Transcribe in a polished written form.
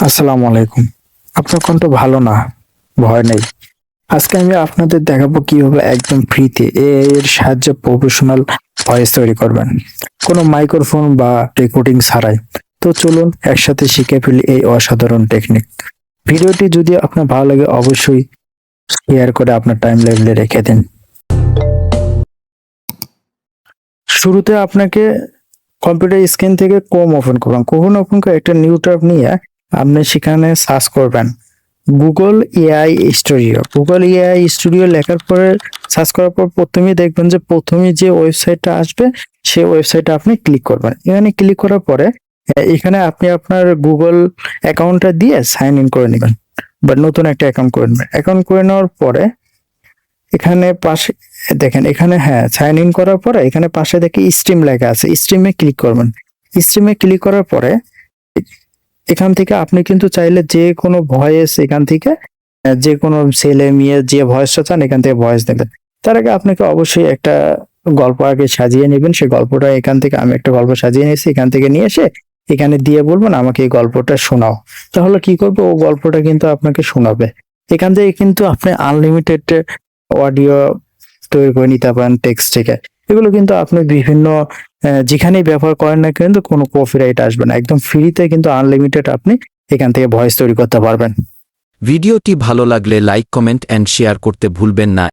আসসালামু আলাইকুম। আপনার কণ্ঠ ভালো না, ভয় নেই। আজকে আমি আপনাদের দেখাবো কিভাবে একদম ফ্রিতে এআই এর সাহায্যে প্রফেশনাল ভয়েস তৈরি করবেন, কোনো মাইক্রোফোন বা রেকর্ডিং ছাড়াই। তো চলুন একসাথে শিখে ফেলি এই অসাধারণ টেকনিক। ভিডিওটি যদি আপনার ভালো লাগে অবশ্যই শেয়ার করে আপনার টাইম লাইনে রেখে দিন। শুরুতে আপনাকে কম্পিউটার স্ক্রিন থেকে ওপেন করে একটা নিউ ট্যাব নিয়ে আপনি সেখানে সার্চ করবেন গুগল এআই স্টুডিও লেখার পরে সার্চ করার পর প্রথমেই দেখবেন যে প্রথমে যে ওয়েবসাইটটা আসবে সেই ওয়েবসাইটে আপনি ক্লিক করবেন। এখানে ক্লিক করার পরে এখানে আপনি আপনার গুগল অ্যাকাউন্টটা দিয়ে সাইন ইন করে নেবেন বা নতুন একটা অ্যাকাউন্ট করে নেবেন। অ্যাকাউন্ট করে নেওয়ার পরে এখানে পাশে দেখেন, এখানে হ্যাঁ সাইন ইন করার পরে এখানে পাশে দেখে স্ট্রিম লেখা আছে, স্ট্রিমে ক্লিক করবেন। স্ট্রিমে ক্লিক করার পরে এখান থেকে আপনি কিন্তু চাইলে যে কোনো ভয়েস এখান থেকে যে কোনো ছেলে মেয়ে যে ভয়েসটা চান এখান থেকে ভয়েস দেবেন। তার আগে আপনাকে অবশ্যই একটা গল্প আগে সাজিয়ে নেবেন। সেই গল্পটা এখান থেকে আমি একটা গল্প সাজিয়ে নিয়েছি, এখান থেকে নিয়ে এসে এখানে দিয়ে বলবেন আমাকে এই গল্পটা শোনাও। তাহলে কি করবে, ও গল্পটা কিন্তু আপনাকে শোনাবে। এখান থেকে কিন্তু আপনি আনলিমিটেড অডিও তৈরি করে নিতে পারেন টেক্সট থেকে। এগুলো কিন্তু আপনি বিভিন্ন যেখানেই ব্যবহার করেন না কিন্তু কোনো কপিরাইট আসবে না। একদম ফ্রিতে কিন্তু আনলিমিটেড আপনি এখান থেকে ভয়েস তৈরি করতে পারবেন। ভিডিওটি ভালো লাগলে লাইক, কমেন্ট অ্যান্ড শেয়ার করতে ভুলবেন না।